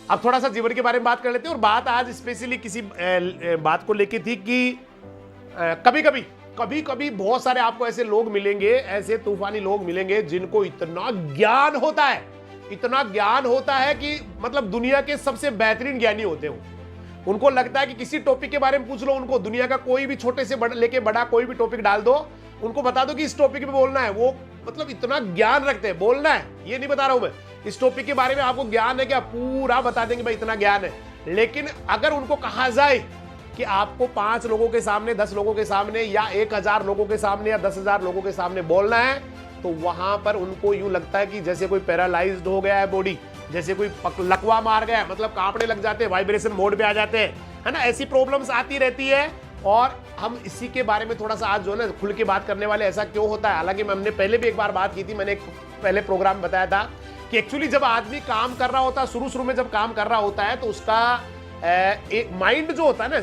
अब थोड़ा सा जीवन के बारे में बात कर लेते हैं। और बात आज स्पेशली किसी बात को लेके थी कि कभी कभी बहुत सारे आपको ऐसे लोग मिलेंगे, ऐसे तूफानी लोग मिलेंगे जिनको इतना ज्ञान होता है कि मतलब दुनिया के सबसे बेहतरीन ज्ञानी होते हो। उनको लगता है कि किसी टॉपिक के बारे में पूछ लो, उनको दुनिया का कोई भी छोटे से लेके बड़ा कोई भी टॉपिक डाल दो, उनको बता दो कि इस टॉपिक पे बोलना है। वो मतलब इतना ज्ञान रखते हैं, बोलना है ये नहीं बता रहा हूं मैं, इस टॉपिक के बारे में आपको ज्ञान है क्या, पूरा बता देंगे भाई इतना ज्ञान है। लेकिन अगर उनको कहा जाए कि आपको 5 लोगों के सामने, 10 लोगों के सामने या 1000 लोगों के सामने या 10,000 लोगों के सामने बोलना है, तो वहां पर उनको यूं लगता है कि जैसे कोई पैरालाइज्ड हो गया है बॉडी, जैसे कोई लकवा मार गया है, मतलब कांपने लग जाते हैं, वाइब्रेशन मोड पे आ जाते हैं, है ना। ऐसी प्रॉब्लम्स आती रहती है। और हम इसी के बारे में थोड़ा सा आज जो है ना खुल के बात करने वाले, ऐसा क्यों होता है। हालांकि हमने पहले भी एक बार बात की थी, मैंने एक पहले प्रोग्राम में बताया था कि एक्चुअली जब आदमी काम कर रहा होता है, शुरू में जब काम कर रहा होता है, तो उसका एक माइंड जो होता है ना,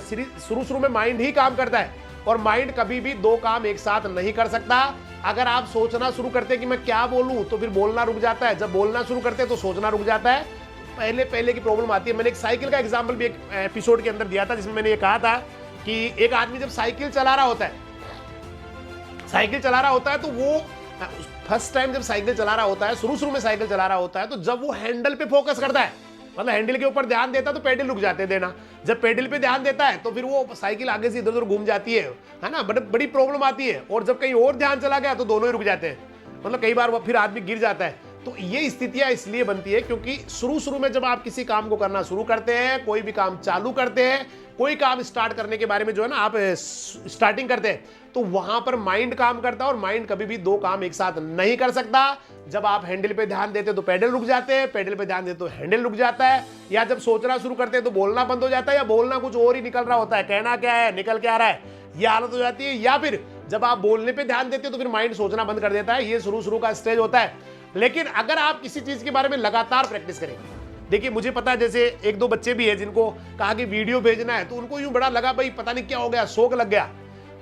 शुरू में माइंड ही काम करता है। और माइंड कभी भी 2 काम एक साथ नहीं कर सकता। अगर आप सोचना शुरू करते हैं कि मैं क्या बोलूं, तो फिर बोलना रुक जाता है। जब बोलना शुरू करते हैं तो सोचना रुक जाता है। पहले की प्रॉब्लम आती है। मैंने एक साइकिल का एग्जाम्पल भी एक एपिसोड के अंदर दिया था, जिसमें मैंने ये कहा था कि एक आदमी जब साइकिल चला रहा होता है तो वो फर्स्ट टाइम जब साइकिल चला रहा होता है, शुरू में साइकिल चला रहा होता है, तो जब वो हैंडल पे फोकस करता है, मतलब हैंडल के ऊपर ध्यान देता है, तो पेडल रुक जाते हैं देना। जब पेडल पे ध्यान देता है तो फिर वो साइकिल आगे से इधर उधर घूम जाती है ना, बड़ी प्रॉब्लम आती है। और जब कहीं और ध्यान चला गया तो दोनों ही रुक जाते हैं, मतलब कई बार वो फिर आदमी गिर जाता है। तो ये स्थितियां इसलिए बनती है क्योंकि शुरू में जब आप किसी काम को करना शुरू करते हैं, कोई भी काम चालू करते हैं, कोई काम स्टार्ट करने के बारे में जो है ना आप स्टार्टिंग करते हैं, तो वहां पर माइंड काम करता है। और माइंड कभी भी 2 काम एक साथ नहीं कर सकता। जब आप हैंडल पे ध्यान देते तो पेडल रुक जाते हैं, पेडल पे ध्यान देते तो हैंडल रुक जाता है। या जब सोचना शुरू करते हैं तो बोलना बंद हो जाता है, या बोलना कुछ और ही निकल रहा होता है, कहना क्या है निकल के आ रहा है, ये हालत हो जाती है। या फिर जब आप बोलने पे ध्यान देते हो तो फिर माइंड सोचना बंद कर देता है। ये शुरू का स्टेज होता है। लेकिन अगर आप किसी चीज के बारे में लगातार प्रैक्टिस करें, देखिए मुझे पता है जैसे 1-2 बच्चे भी है जिनको कहा कि वीडियो भेजना है, तो उनको यूं बड़ा लगा भाई पता नहीं क्या हो गया, शौक लग गया,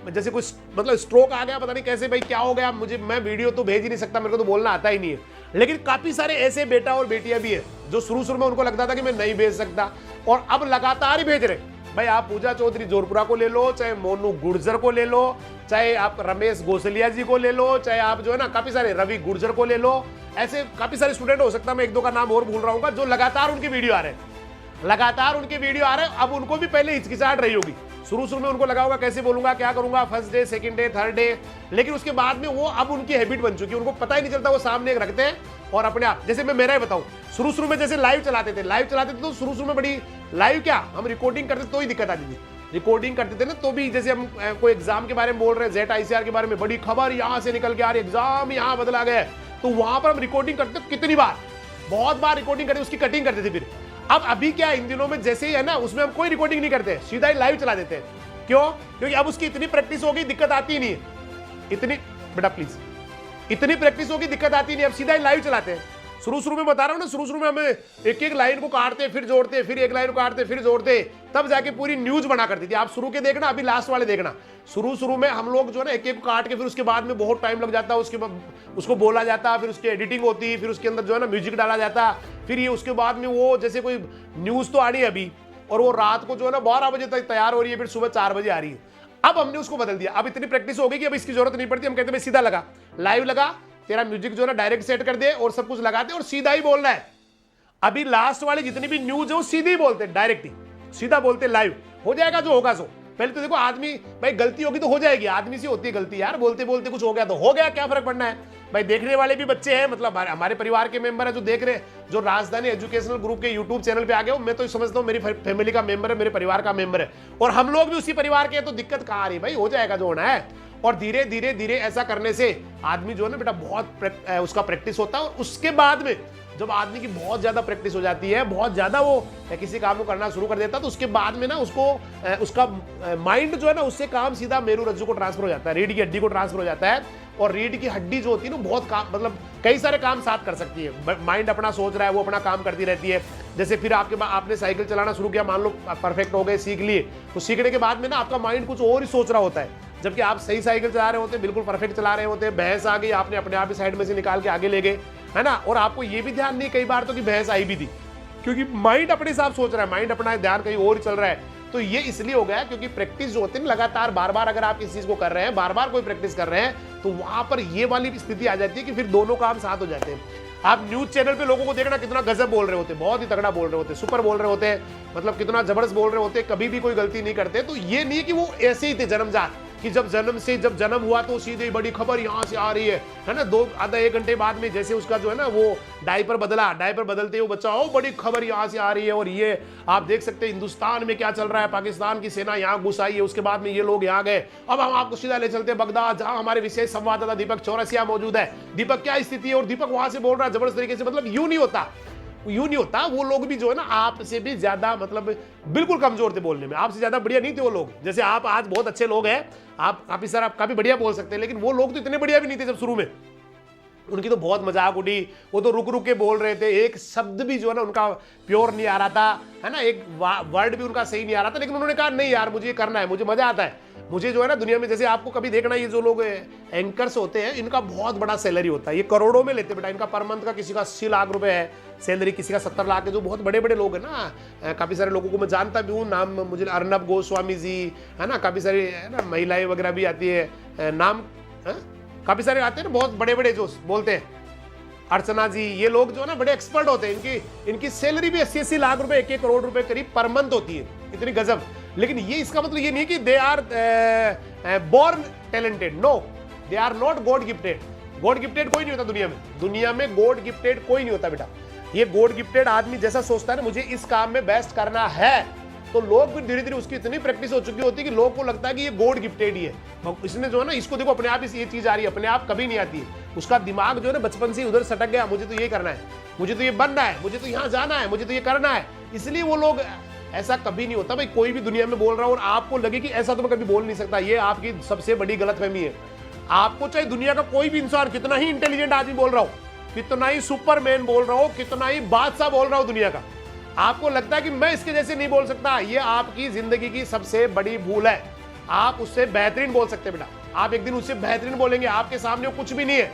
जैसे कुछ मतलब स्ट्रोक आ गया, पता नहीं कैसे भाई क्या हो गया, मैं वीडियो तो भेज ही नहीं सकता, मेरे को तो बोलना आता ही नहीं है। लेकिन काफी सारे ऐसे बेटा और बेटियां भी है जो शुरू में उनको लगता था कि मैं नहीं भेज सकता, और अब लगातार ही भेज रहे। भाई आप पूजा चौधरी जोरपुरा को ले लो, चाहे मोनू गुर्जर को ले लो, चाहे आप रमेश गोसलिया जी को ले लो, चाहे आप जो है ना काफी सारे रवि गुर्जर को ले लो, ऐसे काफी सारे स्टूडेंट हो सकता है मैं 1-2 का नाम और भूल रहा हूँ, जो लगातार उनके वीडियो आ रहे हैं। अब उनको भी पहले हिचकिचाहट रही होगी, शुरू में उनको लगा होगा कैसे बोलूंगा, क्या करूंगा, first day, second day, third day. लेकिन उसके बाद में वो अब उनकी हैबिट बन चुकी है, उनको पता ही नहीं चलता, वो सामने एक रखते हैं और अपने आप। जैसे मैं मेरा ही बताऊं, शुरू में जैसे लाइव चलाते थे तो शुरू में बड़ी लाइव क्या हम रिकॉर्डिंग करते तो ही दिक्कत आती थी। रिकॉर्डिंग करते थे ना तो भी जैसे हम कोई एग्जाम के बारे में बोल रहे हैं, ZICR के बारे में, बड़ी खबर यहां से निकल के आ रही, एग्जाम यहां बदला गया, तो वहां पर हम रिकॉर्डिंग करते कितनी बार, बहुत बार रिकॉर्डिंग करते, उसकी कटिंग करते थे। फिर अब अभी क्या इन दिनों में जैसे ही है ना, उसमें हम कोई रिकॉर्डिंग नहीं करते, सीधा ही लाइव चला देते हैं। क्यों? क्योंकि अब उसकी इतनी प्रैक्टिस होगी, दिक्कत आती ही नहीं है। इतनी बेटा प्लीज, इतनी प्रैक्टिस होगी, दिक्कत आती नहीं, अब सीधा ही लाइव चलाते हैं। शुरू में बता रहा हूं ना, शुरू में हमें एक लाइन को काटते, फिर जोड़ते, फिर एक लाइन को काटते, फिर जोड़ते, तब जाके पूरी न्यूज बना करती थी। आप शुरू के देखना, अभी लास्ट वाले देखना। शुरू में हम लोग जो है ना एक को काट के, फिर उसके बाद में बहुत टाइम लग जाता है, उसके बाद उसको बोला जाता, फिर उसकी एडिटिंग होती, फिर उसके अंदर जो है ना म्यूजिक डाला जाता, फिर ये उसके बाद में वो जैसे कोई न्यूज तो आ रही है अभी, और वो रात को जो है ना 12 बजे तक तैयार हो रही है, फिर सुबह 4 बजे आ रही है। अब हमने उसको बदल दिया, अब इतनी प्रैक्टिस हो गई कि अब इसकी जरूरत नहीं पड़ती। हम कहते हैं सीधा लगा, लाइव लगा, तेरा म्यूजिक जो है ना डायरेक्ट सेट कर दे और सब कुछ लगा दे और सीधा ही बोलना है। अभी लास्ट वाले जितनी भी न्यूज है वो सीधे ही बोलते हैं, डायरेक्ट ही सीधा बोलते, लाइव हो जाएगा जो होगा सो। पहले तो देखो आदमी, भाई गलती होगी तो हो जाएगी, आदमी से होती है गलती यार, बोलते बोलते कुछ हो गया तो हो गया, क्या फर्क पड़ना है भाई। देखने वाले भी बच्चे हैं, मतलब हमारे परिवार के मेंबर है जो देख रहे, जो राजधानी एजुकेशनल ग्रुप के यूट्यूब चैनल पे आ गए, मैं तो समझता हूँ मेरी फैमिली का मेंबर है, मेरे परिवार का मेंबर है, और हम लोग भी उसी परिवार के हैं, तो दिक्कत कहाँ आ रही भाई, हो जाएगा जो होना है। और धीरे धीरे ऐसा करने से आदमी जो है ना बेटा बहुत उसका प्रैक्टिस होता है। और उसके बाद में जब आदमी की बहुत ज्यादा प्रैक्टिस हो जाती है, बहुत ज्यादा वो किसी काम को करना शुरू कर देता है, तो उसके बाद में ना उसका माइंड जो है ना, उससे काम सीधा मेरू रज्जु को ट्रांसफर हो जाता है, रीढ़ की हड्डी को ट्रांसफर हो जाता है। और रीढ़ की हड्डी जो होती है ना, बहुत काम, मतलब कई सारे काम साथ कर सकती है। माइंड अपना सोच रहा है, वो अपना काम करती रहती है। जैसे फिर आपने साइकिल चलाना शुरू किया, मान लो परफेक्ट हो गए, सीख लिए, तो सीखने के बाद में ना आपका माइंड कुछ और ही सोच रहा होता है, जबकि आप सही साइकिल चला रहे होते हैं, बिल्कुल परफेक्ट चला रहे होते हैं। भैंस आ गई, आपने अपने आप ही साइड में से निकाल के आगे ले गए, है ना। और आपको ये भी ध्यान नहीं कई बार तो कि भैंस आई भी थी, क्योंकि माइंड अपने हिसाब सोच रहा है, माइंड अपना ध्यान कहीं और चल रहा है। तो ये इसलिए हो गया क्योंकि प्रैक्टिस जो होती है लगातार बार बार अगर आप इस चीज को कर रहे हैं, बार बार कोई प्रैक्टिस कर रहे हैं, तो वहां पर ये वाली स्थिति आ जाती है कि फिर दोनों काम साथ हो जाते हैं। आप न्यूज चैनल पे लोगों को देखना कितना गजब बोल रहे होते हैं, बहुत ही तगड़ा बोल रहे होते हैं, सुपर बोल रहे होते हैं, मतलब कितना जबरदस्त बोल रहे होते हैं, कभी भी कोई गलती नहीं करते। तो ये नहीं कि वो ऐसे ही थे जन्मजात कि जब जन्म हुआ तो सीधे बड़ी खबर यहां से आ रही है ना, आधा एक घंटे बाद में जैसे उसका जो है ना वो डायपर बदला, डायपर बदलते हुए बच्चा, ओ बड़ी खबर यहां से आ रही है। और ये आप देख सकते हैं हिंदुस्तान में क्या चल रहा है, पाकिस्तान की सेना यहां घुस आई है, उसके बाद में ये लोग यहां गए। अब हम आपको सीधा ले चलते हैं बगदाद, जहां हमारे विशेष संवाददाता दीपक चौरसिया मौजूद है। दीपक क्या स्थिति है, और दीपक वहां से बोल रहा है जबरदस्त तरीके से। मतलब यूं नहीं होता, वो लोग भी जो है ना आपसे भी ज्यादा मतलब बिल्कुल कमजोर थे बोलने में, आपसे ज्यादा बढ़िया नहीं थे वो लोग। जैसे आप आज बहुत अच्छे लोग हैं, आप काफी बढ़िया बोल सकते हैं, लेकिन वो लोग तो इतने बढ़िया भी नहीं थे जब शुरू में। उनकी तो बहुत मजाक उड़ी, वो तो रुक रुक के बोल रहे थे, एक शब्द भी जो है ना उनका प्योर नहीं आ रहा था, है ना, एक वर्ड भी उनका सही नहीं आ रहा था। लेकिन उन्होंने कहा नहीं यार मुझे ये करना है, मुझे मजा आता है, मुझे जो है ना दुनिया में, जैसे आपको कभी देखना, ये जो लोग एंकर्स होते हैं इनका बहुत बड़ा सैलरी होता है, ये करोड़ों में लेते बेटा। इनका पर मंथ का किसी का 80 लाख रुपए है सैलरी, किसी का 70 लाख है। जो बहुत बड़े बड़े लोग हैं ना, काफी सारे लोगों को मैं जानता भी हूँ, नाम मुझे अर्नब गोस्वामी जी है ना, काफी सारी है ना महिलाएं वगैरह भी आती है, नाम काफी सारे आते हैं ना, बहुत बड़े बड़े जो बोलते हैं, अर्चना जी, ये लोग जो है ना बड़े एक्सपर्ट होते हैं। इनकी सैलरी भी 80-80 लाख रुपए, 1-1 करोड़ रुपए करीब पर मंथ होती है, इतनी गजब। लेकिन ये इसका मतलब ये नहीं है कि they are born talented, no, they are not God gifted. God gifted कोई नहीं होता दुनिया में गॉड गिफ्टेड कोई नहीं होता बेटा। ये गॉड गिफ्टेड आदमी जैसा सोचता है ना मुझे इस काम में बेस्ट करना है, तो लोग भी धीरे धीरे उसकी इतनी प्रैक्टिस हो चुकी होती है कि लोग को लगता है कि ये गॉड गिफ्टेड ही है। इसने जो है ना, इसको देखो अपने आप ये चीज आ रही है, अपने आप कभी नहीं आती है। उसका दिमाग जो है ना बचपन से उधर सटक गया, मुझे तो ये करना है, मुझे तो ये बनना है, मुझे तो यहाँ जाना है, मुझे तो ये करना है। इसलिए वो लोग, ऐसा कभी नहीं होता भाई, कोई भी दुनिया में बोल रहा हो और आपको लगे कि ऐसा तो मैं कभी बोल नहीं सकता, ये आपकी सबसे बड़ी गलतफहमी है। आपको चाहे दुनिया का कोई भी इंसान, कितना ही इंटेलिजेंट आदमी बोल रहा हो, कितना ही सुपरमैन बोल रहा हो, कितना ही बादशाह बोल रहा हो दुनिया का, आपको लगता है कि मैं इसके जैसे नहीं बोल सकता, ये आपकी जिंदगी की सबसे बड़ी भूल है। आप उससे बेहतरीन बोल सकते हैं बेटा, आप एक दिन उससे बेहतरीन बोलेंगे, आपके सामने वो कुछ भी नहीं है।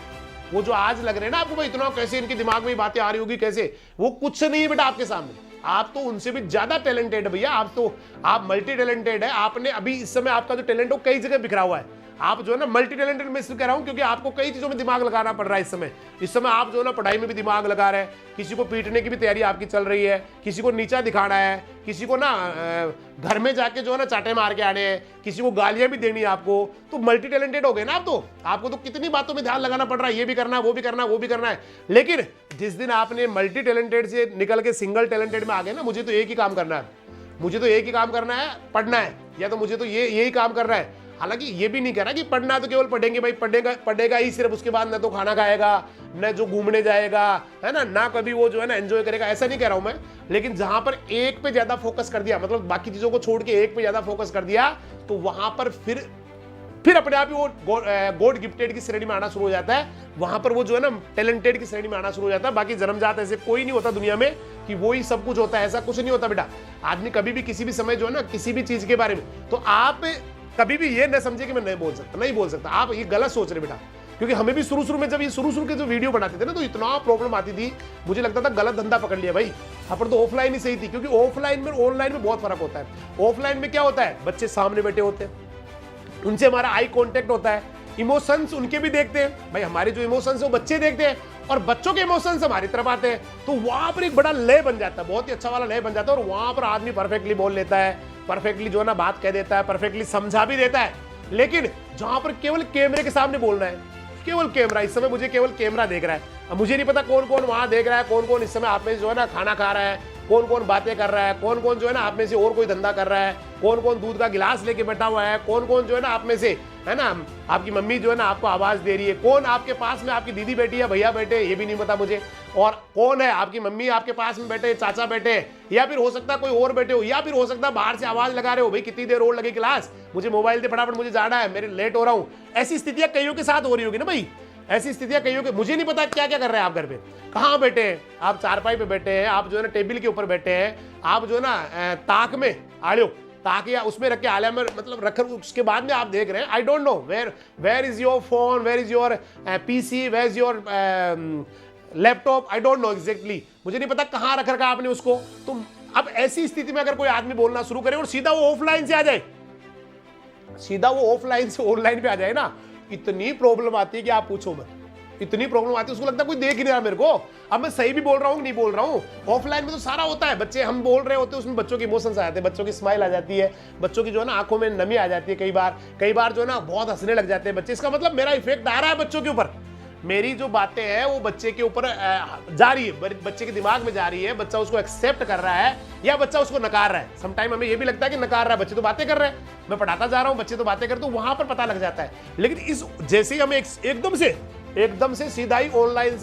वो जो आज लग रहे हैं ना आपको भाई इतना कैसे इनके दिमाग में बातें आ रही होगी कैसे, वो कुछ नहीं है बेटा आपके सामने। आप तो उनसे भी ज्यादा टैलेंटेड है भैया, आप मल्टी टैलेंटेड है। आपने अभी इस समय आपका जो टैलेंट हो कई जगह बिखरा हुआ है। आप जो है ना मल्टी टैलेंटेड मैं इसलिए कह रहा हूं क्योंकि आपको कई चीजों में दिमाग लगाना पड़ रहा है इस समय आप जो है ना पढ़ाई में भी दिमाग लगा रहे हैं, किसी को पीटने की भी तैयारी आपकी चल रही है, किसी को नीचा दिखाना है, किसी को ना घर में जाके जो है ना चाटे मार के आने हैं, किसी को गालियां भी देनी है आपको। तो मल्टी टैलेंटेड हो गए ना आप, तो आपको तो कितनी बातों में ध्यान लगाना पड़ रहा है, ये भी करना है, वो भी करना है, वो भी करना है। लेकिन जिस दिन आपने मल्टी टैलेंटेड से निकल के सिंगल टैलेंटेड में आ गए ना, मुझे तो एक ही काम करना है, मुझे तो एक ही काम करना है, पढ़ना है, या तो मुझे तो यही काम करना है। हालांकि ये भी नहीं कह रहा कि पढ़ना तो केवल पढ़ेंगे भाई, पढ़ेगा ही सिर्फ, उसके बाद न तो खाना खाएगा, न जो घूमने जाएगा, है ना कभी वो जो है ना एंजॉय करेगा, ऐसा नहीं कह रहा हूं मैं। लेकिन जहां पर एक पे ज्यादा फोकस कर दिया, मतलब बाकी चीजों को छोड़ के एक पे ज्यादा फोकस कर दिया, तो वहां पर फिर अपने आप ही वो गॉड गिफ्टेड की श्रेणी में आना शुरू हो जाता है। वहां पर वो जो है ना टैलेंटेड की श्रेणी में आना शुरू हो जाता है। बाकी जन्मजात ऐसे कोई नहीं होता दुनिया में कि वो ही सब कुछ होता है, ऐसा कुछ नहीं होता बेटा। आदमी कभी भी किसी भी समय जो है ना किसी भी चीज के बारे में, तो आप कभी भी ये न समझे कि मैं नहीं बोल सकता, आप ये गलत सोच रहे बेटा। क्योंकि हमें भी शुरू में जब ये शुरू के जो वीडियो बनाते थे ना, तो इतना प्रॉब्लम आती थी, मुझे लगता था गलत धंधा पकड़ लिया भाई, अपन तो ऑफलाइन ही सही थी। क्योंकि ऑफलाइन में ऑनलाइन में बहुत फर्क होता है। ऑफलाइन में क्या होता है, बच्चे सामने बैठे होते हैं, उनसे हमारा आई कांटेक्ट होता है, इमोशंस उनके भी देखते हैं भाई, हमारे जो इमोशंस है वो बच्चे देखते हैं, और बच्चों के इमोशंस हमारी तरफ आते हैं। तो वहां पर एक बड़ा लय बन जाता है, बहुत ही अच्छा वाला लय बन जाता है, और वहां पर आदमी परफेक्टली बोल लेता है, परफेक्टली जो है ना बात कह देता है, परफेक्टली समझा भी देता है। लेकिन जहां पर केवल कैमरे के सामने बोलना है, केवल कैमरा, इस समय मुझे केवल कैमरा देख रहा है, अब मुझे नहीं पता कौन कौन वहां देख रहा है, कौन कौन इस समय आप में जो है ना खाना खा रहा है, कौन कौन बातें कर रहा है, कौन कौन जो है ना आप में से और कोई धंधा कर रहा है, कौन कौन दूध का गिलास लेके बैठा हुआ है, कौन कौन जो है ना आप में से, है ना आपकी मम्मी जो है ना आपको आवाज दे रही है, कौन आपके पास में आपकी दीदी बैठी है, भैया बैठे, ये भी नहीं पता मुझे, और कौन है आपकी मम्मी आपके पास में बैठे, चाचा बैठे, या फिर हो सकता है कोई और बैठे हो, या फिर हो सकता है बाहर से आवाज लगा रहे हो, भाई कितनी देर और लगे क्लास, मुझे मोबाइल दे फटाफट, मुझे जाना है, मेरे लेट हो रहा हूँ। ऐसी स्थितियां कईयों के साथ हो रही होगी ना भाई, ऐसी स्थितियां कईयों के, मुझे नहीं पता क्या क्या कर रहे हैं आप घर पे, कहाँ बैठे हैं आप, चारपाई पे बैठे हैं आप, जो है ना टेबल के ऊपर बैठे हैं आप, जो है ना ताक में आड़ो, ताकि या उसमें रख के आलिया में मतलब रख, उसके बाद में आप देख रहे हैं, I don't know where is your phone, where is your PC, where is your laptop, I don't know exactly, मुझे नहीं पता कहाँ रख रखा आपने उसको। तो अब ऐसी स्थिति में अगर कोई आदमी बोलना शुरू करे और सीधा वो ऑफलाइन से आ जाए, सीधा वो ऑफलाइन से ऑनलाइन पे आ जाए ना, इतनी प्रॉब्लम आती है कि आप पूछो मत, इतनी प्रॉब्लम आती है, उसको लगता है कोई देख ही नहीं रहा मेरे को। अब मैं सही भी बोल रहा हूँ नहीं बोल रहा हूँ, ऑफलाइन में तो सारा होता है, बच्चे हम बोल रहे होते हैं, उसमें बच्चों के इमोशंस आ जाते हैं, बच्चों की स्माइल आ जाती है, बच्चों की जो है ना आंखों में नमी आ जाती है, कई बार जो है ना बहुत हंसने लग जाते हैं बच्चे। इसका मतलब मेरा इफेक्ट आ रहा है बच्चों के ऊपर, मेरी जो बातें हैं वो बच्चे के ऊपर जा रही है, बच्चे के दिमाग में जा रही है, बच्चा उसको एक्सेप्ट कर रहा है या बच्चा उसको नकार रहा है। समटाइम हमें ये भी लगता है कि नकार रहा है, बच्चे तो बातें कर रहे हैं, मैं पढ़ाता जा रहा हूँ, बच्चे तो बातें कर, तो वहां पर पता लग जाता है। लेकिन इस जैसे ही हमें एकदम से सीधा ही ऑफलाइन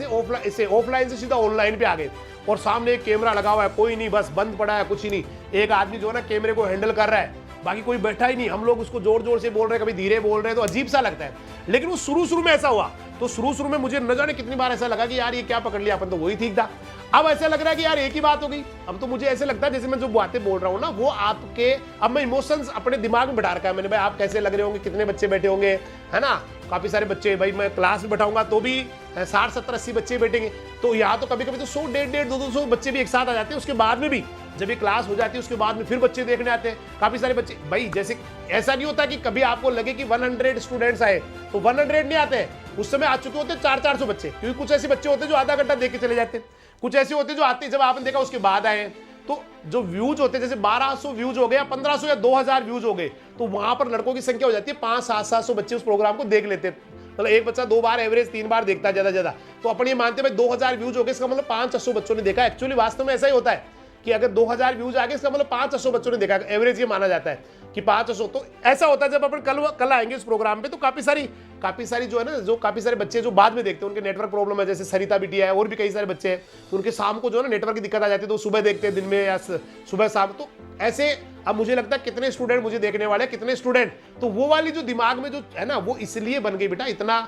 से सीधा ऑनलाइन पे आ गए और सामने एक कैमरा लगा हुआ है, कोई नहीं, बस बंद पड़ा है, कुछ ही नहीं, एक आदमी जो है ना कैमरे को हैंडल कर रहा है, बाकी कोई बैठा ही नहीं, हम लोग उसको जोर जोर से बोल रहे हैं, कभी धीरे बोल रहे हैं, तो अजीब सा लगता है। लेकिन वो शुरू में ऐसा हुआ, तो शुरू में मुझे न जाने कितनी बार ऐसा लगा कि यार ये क्या पकड़ लिया अपन, तो वही ठीक था। अब ऐसा लग रहा है कि यार एक ही बात हो गई। अब तो मुझे ऐसे लगता है जैसे मैं जो बातें बोल रहा हूँ ना वो आपके, अब मैं इमोशंस अपने दिमाग में बैठा रखा है मैंने, भाई आप कैसे लग रहे होंगे, कितने बच्चे बैठे होंगे, है ना, काफी सारे बच्चे, भाई मैं क्लास में बैठाऊंगा तो भी 60, 70, 80 बच्चे बैठेंगे, तो यहाँ तो कभी कभी तो 100, 150, 200 बच्चे भी एक साथ आ जाते हैं। उसके बाद में भी जब ये क्लास हो जाती है उसके बाद में फिर बच्चे देखने आते हैं, काफी सारे बच्चे। भाई जैसे ऐसा नहीं होता कि कभी आपको लगे कि 100 स्टूडेंट्स आए तो 100 नहीं आते हैं, उस समय आ चुके होते हैं 400 बच्चे, क्योंकि कुछ ऐसे बच्चे होते हैं जो आधा घंटा देख के चले जाते हैं, कुछ ऐसे होते हैं जो आते जब आपने देखा उसके बाद आए। तो जो व्यूज होते हैं, जैसे 1200 व्यूज हो गए या 1500 या 2000 व्यूज हो गए, तो वहां पर लड़कों की संख्या हो जाती है 500-700 बच्चे उस प्रोग्राम को देख लेते हैं। मतलब एक बच्चा 2 बार एवरेज 3 बार देखता है ज्यादा, तो अपन ये मानते हैं भाई 2000 व्यूज हो गए, इसका मतलब 500 बच्चों ने देखा। एक्चुअली वास्तव में ऐसा ही होता है कि अगर 2000 व्यूज आ गए इसका मतलब 500 बच्चों ने देखा, एवरेज ये माना जाता है कि 500। तो ऐसा होता है जब अपन कल आएंगे इस प्रोग्राम पे, तो काफी सारी जो है ना, जो काफी सारे बच्चे जो बाद में देखते हैं, उनके नेटवर्क प्रॉब्लम है, जैसे सरिता बिटिया है और भी कई सारे बच्चे हैं, उनके शाम को जो है ना नेटवर्क की दिक्कत आ जाती है, तो सुबह देखते हैं दिन में या सुबह शाम। तो ऐसे अब मुझे लगता है कितने स्टूडेंट मुझे देखने वाले, कितने स्टूडेंट, तो वो वाली जो दिमाग में जो है ना वो इसलिए बन गई बेटा, इतना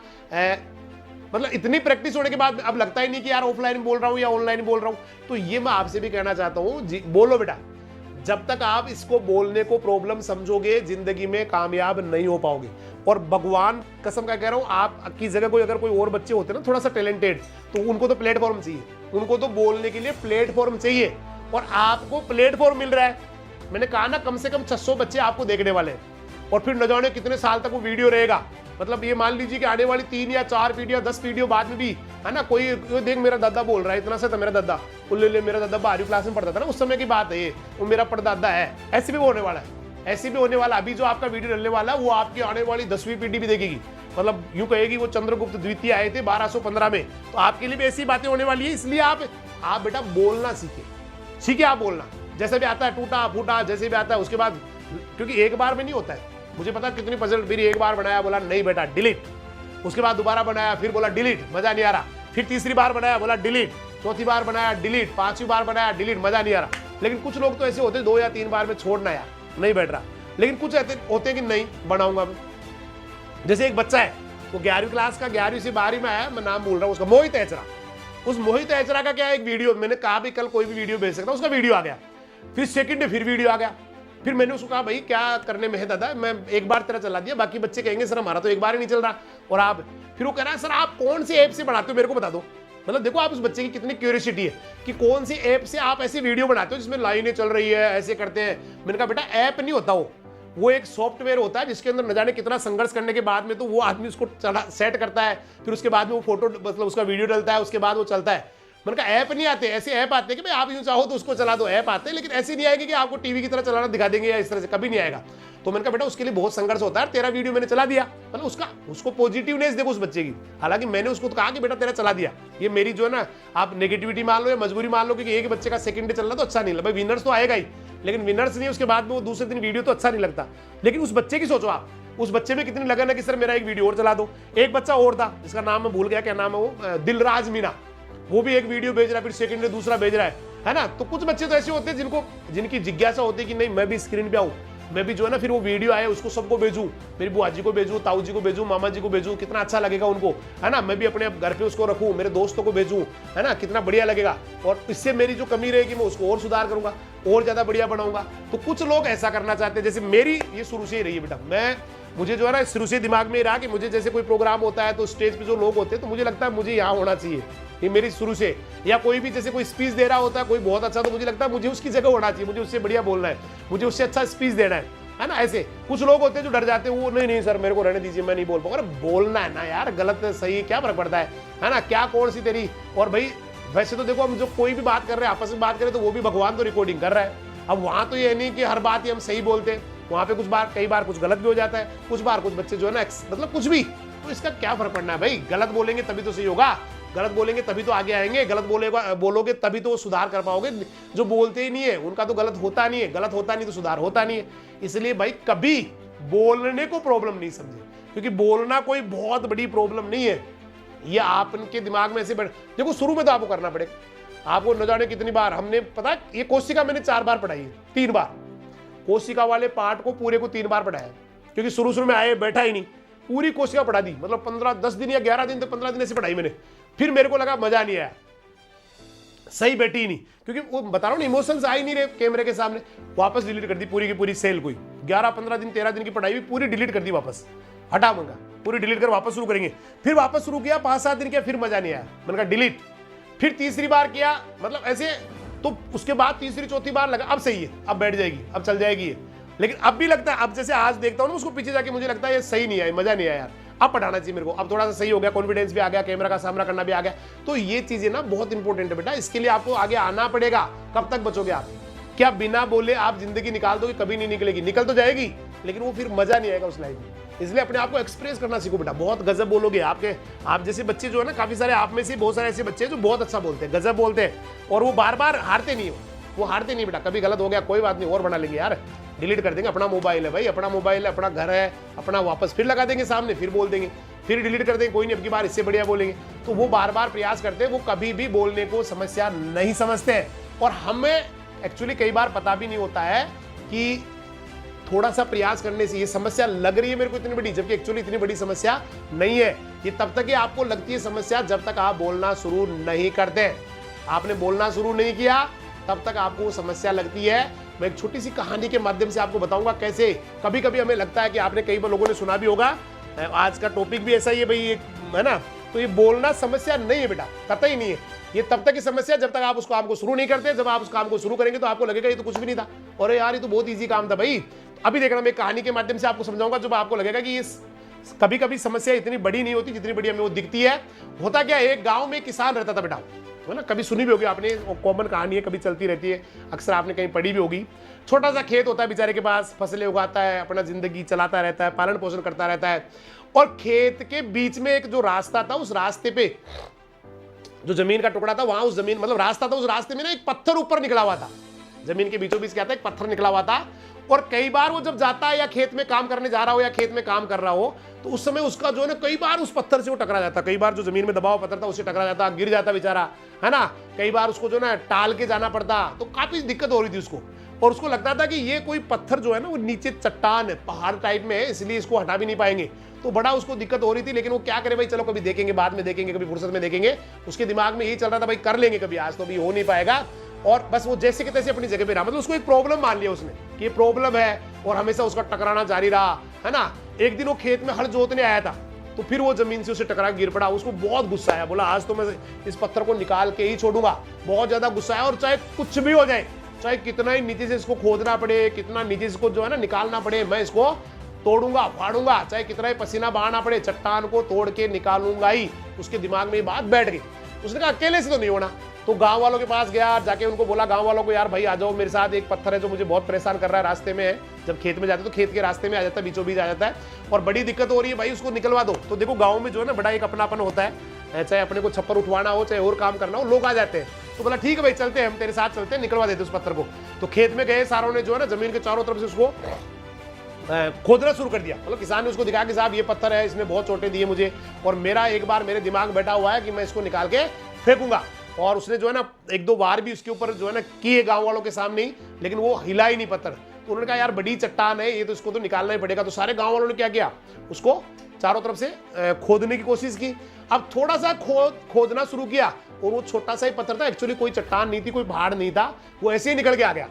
मतलब इतनी प्रैक्टिस होने के बाद अब लगता ही नहीं कि यार ऑफलाइन बोल रहा हूँ या ऑनलाइन बोल रहा हूँ। तो ये मैं आपसे भी कहना चाहता हूँ, बोलो बेटा, जब तक आप इसको बोलने को प्रॉब्लम समझोगे जिंदगी में कामयाब नहीं हो पाओगे। और भगवान कसम का कह रहा हूँ, आपकी जगह कोई अगर कोई और बच्चे होते ना थोड़ा सा टैलेंटेड, तो उनको तो प्लेटफॉर्म चाहिए, उनको तो बोलने के लिए प्लेटफॉर्म चाहिए, और आपको प्लेटफॉर्म मिल रहा है। मैंने कहा ना कम से कम 600 बच्चे आपको देखने वाले हैं, और फिर न जाने कितने साल तक वो वीडियो रहेगा। मतलब ये मान लीजिए कि आने वाली 3 या 4 वीडियो 10 वीडियो बाद में भी, है ना, कोई देख मेरा दादा बोल रहा है, इतना सा था मेरा दादा, उल्ले मेरा दादा 12वीं क्लास में पढ़ता था ना, उस समय की बात है ये, वो मेरा परदादा है। ऐसे भी होने वाला है, ऐसे भी होने वाला। अभी जो आपका वीडियो डलने वाला है वो आपकी आने वाली 10वीं पीढ़ी भी देखेगी। मतलब यूं कहेगी वो चंद्रगुप्त द्वितीय आए थे 1215 में, तो आपके लिए भी ऐसी बातें होने वाली है। इसलिए आप बेटा बोलना सीखे, आप बोलना जैसे भी आता है, टूटा फूटा जैसे भी आता है, उसके बाद, क्योंकि एक बार में नहीं होता है। मुझे पता कितनी पजल, फिर एक बार बनाया बोला नहीं बेटा डिलीट, उसके बाद दोबारा बनाया फिर बोला डिलीट, मजा नहीं आ रहा, फिर तीसरी बार बनाया बोला डिलीट, चौथी बार बनाया डिलीट, 5वीं बार बनाया डिलीट, मजा नहीं आ रहा। लेकिन कुछ लोग तो ऐसे होते हैं 2 या 3 बार में छोड़ना यार नहीं बैठ रहा, लेकिन कुछ ऐसे होते हैं कि नहीं बनाऊंगा मैं। जैसे एक बच्चा है, वो 11वीं क्लास का 11वीं से 12वीं में आया, मैं नाम बोल रहा हूँ उसका, मोहित एचरा। उस मोहित एचरा का क्या एक वीडियो, मैंने कहा भी कल कोई भी वीडियो भेज सकता, उसका वीडियो आ गया, फिर सेकंड डे फिर वीडियो आ गया। फिर मैंने उसको कहा भाई क्या करने में है दादा, मैं एक बार तेरा चला दिया, बाकी बच्चे कहेंगे सर हमारा तो एक बार ही नहीं चल रहा, और आप, फिर वो कह रहा है सर आप कौन सी ऐप से बनाते हो मेरे को बता दो। मतलब देखो आप उस बच्चे की कितनी क्यूरियोसिटी है कि कौन सी ऐप से आप ऐसी वीडियो बनाते हो जिसमें लाइनें चल रही है, ऐसे करते हैं। मैंने कहा बेटा ऐप नहीं होता वो एक सॉफ्टवेयर होता है जिसके अंदर न जाने कितना संघर्ष करने के बाद में तो वो आदमी उसको सेट करता है, फिर उसके बाद में वो फोटो मतलब उसका वीडियो डलता है, उसके बाद वो चलता है। मैंने कहा ऐप नहीं आते, ऐसे ऐप आते हैं कि भाई आप यूं चाहो तो उसको चला दो, ऐप आते हैं, लेकिन ऐसे नहीं आएगी कि आपको टीवी की तरह चलाना दिखा देंगे या इस तरह से, कभी नहीं आएगा। तो मैंने कहा बेटा उसके लिए बहुत संघर्ष होता है, तेरा वीडियो मैंने चला दिया, मतलब उसको पॉजिटिवनेस देखो उस बच्चे की। हालांकि मैंने उसको तो कहा कि बेटा तेरा चला दिया, ये मेरी जो है ना आप नेगेटिविटी मान लो या मजबूरी मान लो, क्योंकि एक बच्चे का सेकंड डे चलना तो अच्छा नहीं लगा, भाई विनर्स तो आएगा ही, लेकिन विनर्स नहीं उसके बाद में वो दूसरे दिन वीडियो तो अच्छा नहीं लगता। लेकिन उस बच्चे की सोचो आप, उस बच्चे में कितनी लगन है कि सर मेरा एक वीडियो और चला दो। एक बच्चा और था जिसका नाम मैं भूल गया, क्या नाम है वो, दिलराज मीना, वो भी एक वीडियो भेज रहा है, फिर सेकंड डे दूसरा भेज रहा है ना। तो कुछ बच्चे तो ऐसे होते हैं जिनकी जिज्ञासा होती है कि नहीं मैं भी स्क्रीन पे आऊं, मैं भी जो है ना फिर वो वीडियो आए उसको सबको भेजूं, मेरी बुआ जी को भेजूं, ताऊ जी को भेजूं, मामा जी को भेजूं, कितना अच्छा लगेगा उनको, है ना। मैं भी अपने घर पे उसको रखूं, मेरे दोस्तों को भेजूं, है ना, कितना बढ़िया लगेगा, और इससे मेरी जो कमी रहेगी मैं उसको और सुधार करूंगा, और ज्यादा बढ़िया बनाऊंगा। तो कुछ लोग ऐसा करना चाहते हैं, जैसे मेरी ये शुरू से ही रही है बेटा, मैं मुझे जो है ना शुरू से दिमाग में रहा कि मुझे जैसे कोई प्रोग्राम होता है तो स्टेज पे जो लोग होते हैं तो मुझे लगता है मुझे यहाँ होना चाहिए, ये मेरी शुरू से। या कोई भी जैसे कोई स्पीच दे रहा होता है कोई बहुत अच्छा, तो मुझे लगता है मुझे उसकी जगह होना चाहिए, मुझे उससे बढ़िया बोलना है, मुझे उससे अच्छा स्पीच देना है ना। ऐसे कुछ लोग होते हैं जो डर जाते हैं, वो नहीं सर मेरे को रहने दीजिए, मैं नहीं बोल पाऊंगा। अरे बोलना है ना यार, गलत सही क्या फर्क पड़ता है ना, क्या कौन सी तेरी। और भाई वैसे तो देखो हम जो कोई भी बात कर रहे हैं, आपस में बात करें तो वो भी भगवान तो रिकॉर्डिंग कर रहा है। अब वहां तो ये नहीं कि हर बात ही हम सही बोलते हैं, वहां पे कुछ बार कई बार कुछ गलत भी हो जाता है, कुछ बार कुछ बच्चे जो है ना मतलब कुछ भी, तो इसका क्या फर्क पड़ना है भाई। गलत बोलेंगे तभी तो सही होगा, गलत बोलेंगे तभी तो आगे आएंगे, गलत बोलोगे तभी तो सुधार कर पाओगे। जो बोलते ही नहीं है उनका तो गलत होता नहीं है, गलत होता नहीं तो सुधार होता नहीं है। इसलिए भाई कभी बोलने को प्रॉब्लम नहीं समझे, क्योंकि बोलना कोई बहुत बड़ी प्रॉब्लम नहीं है। ये आपके दिमाग में ऐसे देखो, शुरू में तो आपको करना पड़ेगा। आपको न जाने कितनी बार हमने, पता ये कोशिका मैंने 4 बार पढ़ाई है, 3 बार कोशिका वाले पार्ट को पूरे को 3 बार पढ़ाया, क्योंकि शुरू में आए बैठा ही नहीं, पूरी कोशिका पढ़ा दी, मतलब 10 दिन या 11 दिन तो 15 दिन ऐसे पढ़ाई मैंने। फिर मेरे को लगा मजा नहीं आया, सही बैठी ही नहीं, क्योंकि वो बता रहा हूँ इमोशंस आ ही नहीं रहे कैमरे के सामने। वापस डिलीट कर दी पूरी की पूरी सेल, कोई 11-15 दिन 13 दिन की पढ़ाई भी पूरी डिलीट कर दी, वापस हटा मंगा, पूरी डिलीट कर वापस शुरू करेंगे। फिर वापस शुरू किया, 5-7 दिन किया, फिर मजा नहीं आया, मैंने कहा डिलीट। फिर तीसरी बार किया, मतलब ऐसे, तो उसके बाद तीसरी चौथी बार लगा अब सही है, अब बैठ जाएगी, अब चल जाएगी ये। लेकिन अब भी लगता है, अब जैसे आज देखता हूँ ना उसको पीछे जाके, मुझे लगता है ये सही नहीं आया, मजा नहीं आया यार, अब पढ़ाना चाहिए मेरे को। अब थोड़ा सा सही हो गया, कॉन्फिडेंस भी आ गया, कैमरा का सामना करना भी आ गया। तो ये चीजें ना बहुत इंपॉर्टेंट है बेटा, इसके लिए आपको आगे आना पड़ेगा। कब तक बचोगे आप? क्या बिना बोले आप जिंदगी निकाल दोगे? कभी नहीं निकलेगी, निकल तो जाएगी लेकिन वो फिर मजा नहीं आएगा उस लाइफ में। इसलिए अपने आप को एक्सप्रेस करना सीखो बेटा। बहुत गजब बोलोगे, आप जैसे बच्चे जो है ना, काफी सारे आप में से बहुत सारे ऐसे बच्चे जो बहुत अच्छा बोलते हैं, गजब बोलते हैं, और वो बार बार हारते नहीं हो, वो हारते नहीं बेटा। कभी गलत हो गया कोई बात नहीं, और बना लेंगे यार, डिलीट कर देंगे, अपना मोबाइल है भाई, अपना मोबाइल है, अपना घर है अपना, वापस फिर लगा देंगे सामने, फिर बोल देंगे, फिर डिलीट कर देंगे, कोई नहीं अब की बार इससे बढ़िया बोलेंगे। तो वो बार बार प्रयास करते हैं, वो कभी भी बोलने को समस्या नहीं समझते हैं। और हमें एक्चुअली कई बार पता भी नहीं होता है कि थोड़ा सा प्रयास करने से ये समस्या लग रही है मेरे को इतनी बड़ी, जबकि एक्चुअली इतनी बड़ी समस्या नहीं है। ये तब तक ही आपको लगती है समस्या जब तक आप बोलना शुरू नहीं करते। आपने बोलना शुरू नहीं किया तब तक आपको समस्या लगती है। मैं एक छोटी सी कहानी के माध्यम से आपको बताऊंगा कैसे कभी कभी हमें लगता है कि आपने कई बार लोगों ने सुना भी होगा, आज का टॉपिक भी ऐसा ही है भाई, है ना। तो ये बोलना समस्या नहीं है बेटा, कतई नहीं है। ये तब तक की समस्या जब तक आप उस काम को शुरू नहीं करते। जब आप उस काम को शुरू करेंगे तो आपको लगेगा ये तो कुछ भी नहीं था, और यार ये तो बहुत ईजी काम था भाई। अभी देखना, मैं कहानी के माध्यम से आपको समझाऊंगा जब आपको लगेगा कि ये कभी कभी समस्या इतनी बड़ी नहीं होती जितनी बड़ी हमें वो दिखती है। होता क्या, एक गांव में किसान रहता था बेटा, है ना, कभी सुनी भी होगी आपने, कॉमन कहानी है, कभी चलती रहती है, अक्सर आपने कहीं पढ़ी भी होगी। छोटा सा खेत होता है बेचारे के पास, फसलें उगाता है, अपना जिंदगी चलाता रहता है, पालन पोषण करता रहता है। और खेत के बीच में एक जो रास्ता था, उस रास्ते पे जो जमीन का टुकड़ा था, वहां उस जमीन मतलब रास्ता था, उस रास्ते में ना एक पत्थर ऊपर निकला हुआ था। जमीन के बीचों बीच क्या था, एक पत्थर निकला हुआ था। और कई बार वो जब जाता है या खेत में काम करने जा रहा हो या खेत में काम कर रहा हो, तो उस समय उसका जो है ना कई बार उस पत्थर से वो टकरा जाता, कई बार जो जमीन में दबाव पत्थर था उससे टकरा जाता, गिर जाता बेचारा, है ना। कई बार उसको जो ना टाल के जाना पड़ता, तो काफी दिक्कत हो रही थी उसको। और उसको लगता था कि ये कोई पत्थर जो है ना वो नीचे चट्टान है, पहाड़ टाइप में है, इसलिए इसको हटा भी नहीं पाएंगे। तो बड़ा उसको दिक्कत हो रही थी, लेकिन वो क्या करे भाई, चलो कभी देखेंगे, बाद में देखेंगे, कभी फुर्सत में देखेंगे। उसके दिमाग में यही चल रहा था भाई कर लेंगे कभी, आज तो भी हो नहीं पाएगा। और बस वो जैसे कि तैसे अपनी जगह पे रहा, मतलब उसको एक प्रॉब्लम मान लिया उसने कि ये प्रॉब्लम है, और हमेशा उसका टकराना जारी रहा, है ना। एक दिन वो खेत में हल जोतने आया था, तो फिर वो जमीन से उसे टकरा गिर पड़ा। उसको बहुत गुस्सा आया, बोला आज तो मैं इस पत्थर को निकाल के ही छोड़ूंगा। बहुत ज्यादा गुस्सा आया, और चाहे कुछ भी हो जाए, चाहे कितना ही नीचे से इसको खोदना पड़े, कितना नीचे से इसको जो है ना निकालना पड़े, मैं इसको तोड़ूंगा, फाड़ूंगा, चाहे कितना ही पसीना बहाना पड़े, चट्टान को तोड़ के निकालूंगा ही। उसके दिमाग में ये बात बैठ गई। उसने कहा अकेले से तो नहीं होना, तो गांव वालों के पास गया, जाके उनको बोला गांव वालों को, यार भाई आ जाओ मेरे साथ, एक पत्थर है जो मुझे बहुत परेशान कर रहा है, रास्ते में है। जब खेत में जाते तो खेत के रास्ते में आ जाता है, बीचों बीच आ जाता है, और बड़ी दिक्कत हो रही है भाई, उसको निकलवा दो। तो देखो गाँव में जो है ना बड़ा एक अपनापन होता है, चाहे अपने को छप्पर उठवाना हो, चाहे और काम करना हो, लोग आ जाते हैं। तो बोला ठीक है भाई चलते हैं, हम तेरे साथ चलते हैं, निकलवा देते उस पत्थर को। तो खेत में गए, सारों ने जो है ना जमीन के चारों तरफ से उसको खोदना शुरू कर दिया। मतलब किसान ने उसको दिखाया कि साहब ये पत्थर है, इसने बहुत चोटें दी है मुझे, और मेरा एक बार मेरे दिमाग में बैठा हुआ है कि मैं इसको निकाल के फेंकूंगा। और उसने जो है ना एक दो बार भी उसके ऊपर जो है ना किए गांव वालों के सामने ही, लेकिन वो हिला ही नहीं पत्थर। तो उन्होंने कहा यार बड़ी चट्टान है ये, तो इसको तो निकालना ही पड़ेगा। तो सारे गांव वालों ने क्या किया, उसको चारों तरफ से खोदने की कोशिश की। अब थोड़ा सा खोदना शुरू किया, और वो छोटा सा ही पत्थर था, एक्चुअली कोई चट्टान नहीं थी, कोई पहाड़ नहीं था, वो ऐसे ही निकल के आ गया,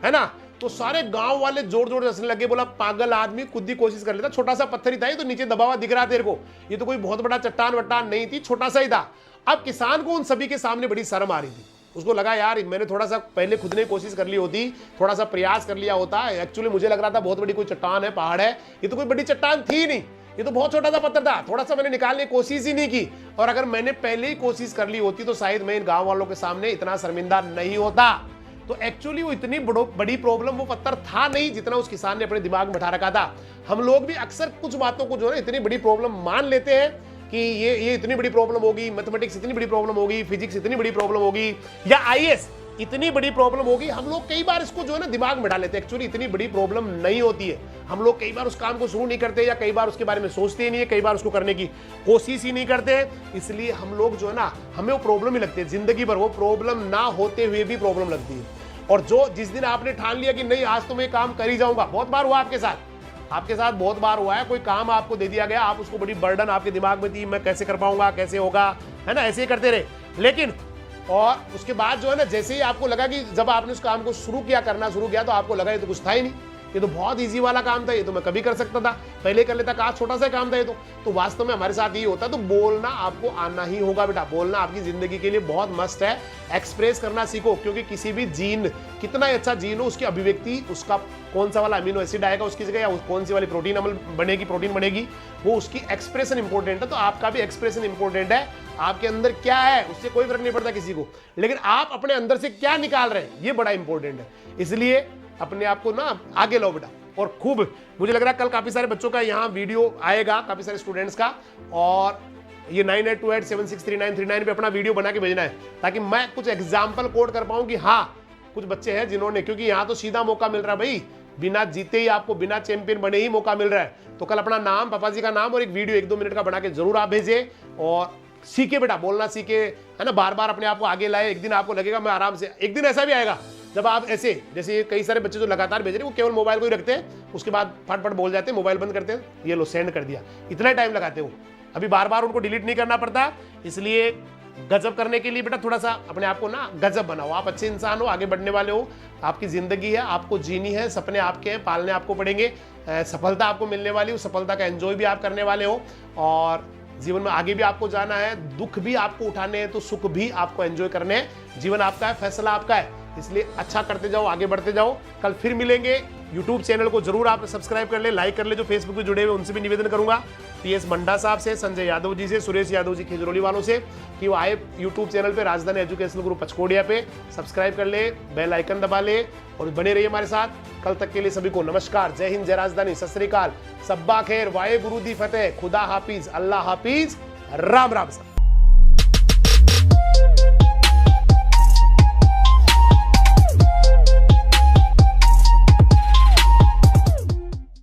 है ना। तो सारे गांव वाले जोर जोर से हंसने लगे, बोला पागल आदमी, खुद ही कोशिश कर लेता, छोटा सा पत्थर ही था ये, तो नीचे दबा हुआ दिख रहा तेरे को, ये तो कोई बहुत बड़ा चट्टान वट्टान नहीं थी, छोटा सा ही था। अब किसान को उन सभी के सामने बड़ी शर्म आ रही थी, उसको लगा यार मैंने थोड़ा सा पहले खुद ने कोशिश कर ली होती, थोड़ा सा प्रयास कर लिया होता, एक्चुअली मुझे लग रहा था बहुत बड़ी कोई चट्टान है, पहाड़ है, ये तो कोई बड़ी चट्टान थी नहीं, ये तो बहुत छोटा सा पत्थर था, थोड़ा सा मैंने निकालने की कोशिश ही नहीं की, और अगर मैंने पहले ही कोशिश कर ली होती तो शायद मैं इन गांव वालों के सामने इतना शर्मिंदा नहीं होता। तो एक्चुअली वो इतनी बड़ी प्रॉब्लम वो पत्थर था नहीं जितना उस किसान ने अपने दिमाग में उठा रखा था। हम लोग भी अक्सर कुछ बातों को जो है इतनी बड़ी प्रॉब्लम मान लेते हैं कि ये इतनी बड़ी प्रॉब्लम होगी, मैथमेटिक्स इतनी बड़ी प्रॉब्लम होगी, फिजिक्स इतनी बड़ी प्रॉब्लम होगी, या आईएएस इतनी बड़ी प्रॉब्लम होगी। हम लोग कई बार इसको जो है ना दिमाग में डाल लेते हैं, एक्चुअली इतनी बड़ी प्रॉब्लम नहीं होती है। हम लोग कई बार उस काम को शुरू नहीं करते, या कई बार उसके बारे में सोचते ही नहीं है, कई बार उसको करने की कोशिश ही नहीं करते, इसलिए हम लोग जो है ना हमें वो प्रॉब्लम ही लगती है जिंदगी भर, वो प्रॉब्लम ना होते हुए भी प्रॉब्लम लगती है। और जो जिस दिन आपने ठान लिया कि नहीं आज तो मैं काम कर ही जाऊंगा, बहुत बार हुआ आपके साथ बहुत बार हुआ है, कोई काम आपको दे दिया गया, आप उसको बड़ी बर्डन आपके दिमाग में थी, मैं कैसे कर पाऊंगा, कैसे होगा, है ना, ऐसे ही करते रहे। लेकिन और उसके बाद जो है ना जैसे ही आपको लगा कि जब आपने उस काम को करना शुरू किया तो आपको लगा ये तो कुछ था ही नहीं, ये तो बहुत इजी वाला काम था, ये तो मैं कभी कर सकता था, पहले कर लेता, कहा छोटा सा काम था ये तो वास्तव में हमारे साथ ये होता है। तो बोलना आपको आना ही होगा बेटा, बोलना आपकी जिंदगी के लिए बहुत मस्त है। एक्सप्रेस करना सीखो, क्योंकि किसी भी जीन, कितना ही अच्छा जीन हो, उसकी अभिव्यक्ति, उसका कौन सा वाला अमीनो एसिड आएगा उसकी जगह, या कौन सी वाली प्रोटीन बनेगी, वो उसकी एक्सप्रेशन इंपॉर्टेंट है। तो आपका भी एक्सप्रेशन इंपॉर्टेंट है, आपके अंदर क्या है उससे कोई फर्क नहीं पड़ता किसी को, लेकिन आप अपने अंदर से क्या निकाल रहे हैं ये बड़ा इंपॉर्टेंट है। इसलिए अपने आप को ना आगे लो बेटा, और खूब, मुझे लग रहा है कल काफी सारे बच्चों का यहाँ वीडियो आएगा, काफी सारे स्टूडेंट्स का, और ये 9828763939 पे अपना वीडियो बना के भेजना है, ताकि मैं कुछ एग्जाम्पल कोड कर पाऊं कि हाँ कुछ बच्चे हैं जिन्होंने, क्योंकि यहाँ तो सीधा मौका मिल रहा है भाई, बिना जीते ही आपको, बिना चैंपियन बने ही मौका मिल रहा है। तो कल अपना नाम, पापा जी का नाम और एक वीडियो 1-2 मिनट का बना के जरूर आप भेजे, और सीखे बेटा, बोलना सीखे, है ना, बार बार अपने आप को आगे लाए। एक दिन आपको लगेगा मैं आराम से, एक दिन ऐसा भी आएगा जब आप ऐसे, जैसे कई सारे बच्चे जो लगातार भेज रहे हैं वो केवल मोबाइल को ही रखते हैं, उसके बाद फटफट बोल जाते हैं, मोबाइल बंद करते हैं, ये लो सेंड कर दिया, इतना टाइम लगाते हो, अभी बार बार उनको डिलीट नहीं करना पड़ता। इसलिए गजब करने के लिए बेटा थोड़ा सा अपने आप को ना गजब बनाओ, आप अच्छे इंसान हो, आगे बढ़ने वाले हो, आपकी जिंदगी है, आपको जीनी है, सपने आपके हैं, पालने आपको पड़ेंगे, सफलता आपको मिलने वाली हो, सफलता का एंजॉय भी आप करने वाले हो, और जीवन में आगे भी आपको जाना है, दुख भी आपको उठाने हैं तो सुख भी आपको एंजॉय करने हैं। जीवन आपका है, फैसला आपका है, इसलिए अच्छा करते जाओ, आगे बढ़ते जाओ। कल फिर मिलेंगे। यूट्यूब चैनल को जरूर आप सब्सक्राइब कर ले, लाइक कर ले, जो फेसबुक पे जुड़े हुए उनसे भी निवेदन करूंगा, PS मंडा साहब से, संजय यादव जी से, सुरेश यादव जी खिजरोली वालों से, कि वो आए यूट्यूब चैनल पे राजधानी एजुकेशनल ग्रुप पचकोड़िया पे, सब्सक्राइब कर ले, बेल आइकन दबा ले, और बने रहिए हमारे साथ। कल तक के लिए सभी को नमस्कार, जय हिंद, जय राजधानी, सत श्री अकाल, सब्बा खैर, वाहे गुरु दी फतेह, खुदा हाफिज, अल्लाह हाफिज, राम राम साहब।